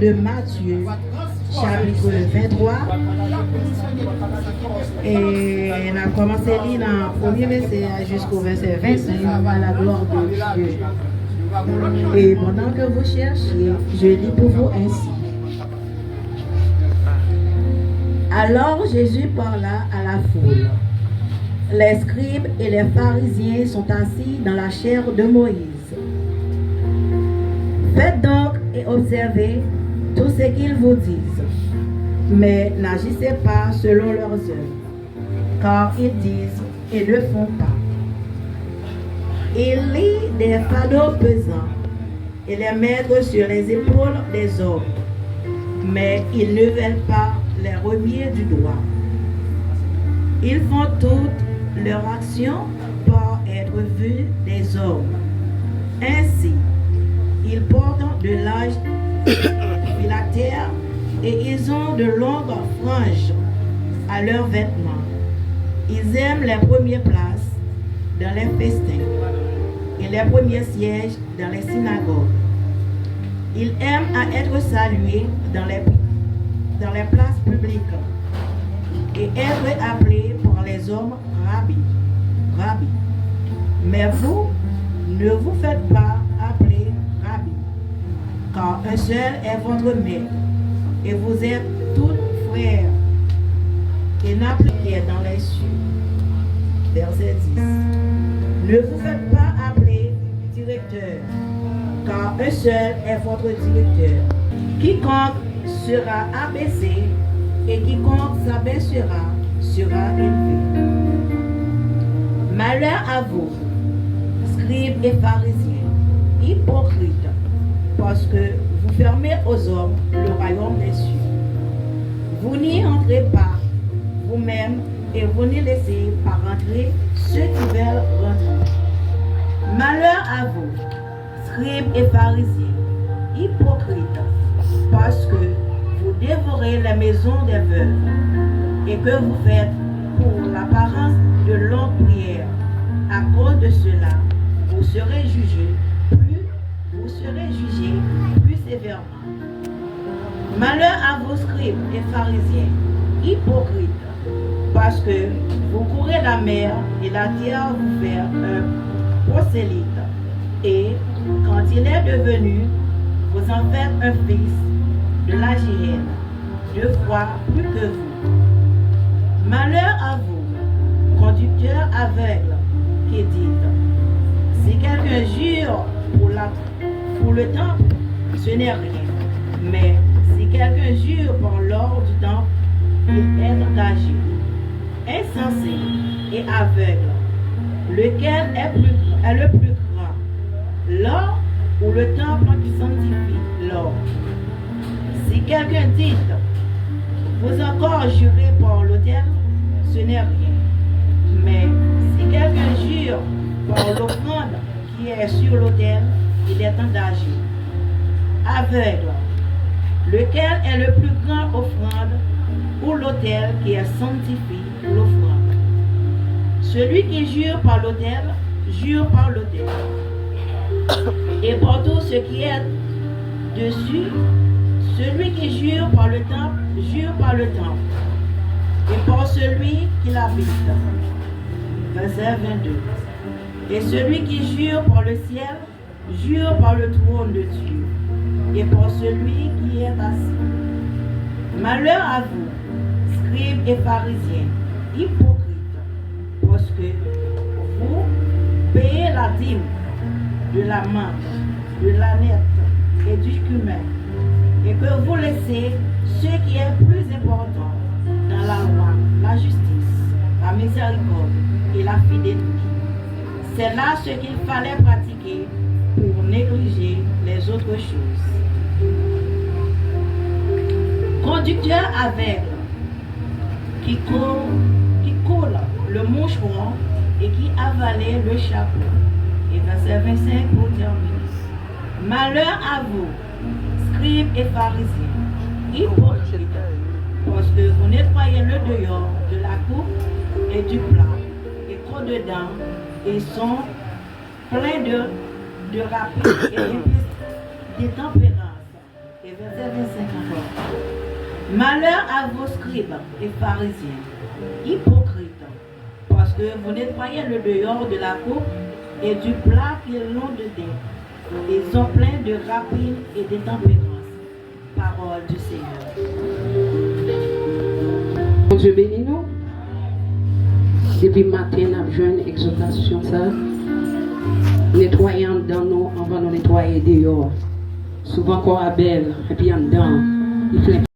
De Matthieu, chapitre 23, et on a commencé à lire dans le premier verset jusqu'au verset 25 à la gloire de Dieu. Et pendant que vous cherchez, je lis pour vous ainsi. Alors Jésus parla à la foule. Les scribes et les pharisiens sont assis dans la chaire de Moïse. Faites donc et observez tout ce qu'ils vous disent, mais n'agissez pas selon leurs œuvres, car ils disent et ne font pas. Ils lient des fardeaux pesants et les mettent sur les épaules des hommes, mais ils ne veulent pas les remuer du doigt. Ils font toute leur action par être vus des hommes. Ainsi, ils portent de l'âge filactère et ils ont de longues franges à leurs vêtements. Ils aiment les premières places dans les festins et les premiers sièges dans les synagogues. Ils aiment à être salués dans les places publiques et être appelés par les hommes rabbi, rabbi. Mais vous, ne vous faites pas appeler rabbi, car un seul est votre maître, et vous êtes tous frères, et n'a plus qu'à dans les cieux. Verset 10. Ne vous faites pas appeler directeur, car un seul est votre directeur. Quiconque sera abaissé, et quiconque s'abaissera sera élevé. Malheur à vous, scribes et pharisiens, hypocrites, parce que vous fermez aux hommes le royaume des cieux. Vous n'y entrez pas vous-même et vous n'y laissez pas rentrer ceux qui veulent rentrer. Malheur à vous, scribes et pharisiens, hypocrites, parce que vous dévorez la maison des veuves et que vous faites pour l'apparence de longues prières. À cause de cela, vous serez jugés plus sévèrement. Malheur à vos scribes et pharisiens, hypocrites, parce que vous courez la mer et la terre vous fait un prosélyte, et quand il est devenu, vous en faites un fils de la géhenne, 2 fois plus que vous. Malheur à vous, conducteurs aveugles, qui dites, si quelqu'un jure pour le temple, ce n'est rien. Mais si quelqu'un jure par l'or du temple, il est engagé. Insensé et aveugle, lequel est le plus grand, l'or ou le temple qui sanctifie l'or? Si quelqu'un dit, vous encore jurez par l'autel, ce n'est rien. Mais si quelqu'un jure par l'offrande qui est sur l'autel, il est engagé. Aveugle, lequel est le plus grand offrande ou l'autel qui est sanctifie l'offrande? Celui qui jure par l'autel, jure par l'autel. Et par tout ce qui est dessus, celui qui jure par le temple, jure par le temple. Et par celui qui l'habite. Verset 22. Et celui qui jure par le ciel, jure par le trône de Dieu, et par celui qui est assis. Malheur à vous, scribes et pharisiens, hypocrites, parce que vous payez la dîme de la menthe, de l'âneth et du cumin, et que vous laissez ce qui est plus important dans la loi, la justice, la miséricorde et la fidélité. C'est là ce qu'il fallait pratiquer pour négliger les autres choses. Conducteur aveugle qui coule le moucheron et qui avalait le chapeau. Et verset 25 pour terminer. Malheur à vous, scribes et pharisiens, hypocrites, parce que vous nettoyez le dehors de la coupe et du plat, et qu'au dedans, ils sont pleins de rapines et d'intempérance. Et verset 25 encore. Malheur à vos scribes et pharisiens, hypocrites, parce que vous nettoyez le dehors de la coupe et du plat qu'ils l'ont dedans. Ils sont pleins de rapines et de tempérance. Parole du Seigneur. Dieu bénit nous. Depuis matin, nous avons une exhortation. Nettoyant dans nous, on va nous nettoyer dehors. Souvent, encore à belle, et puis en dedans, il fait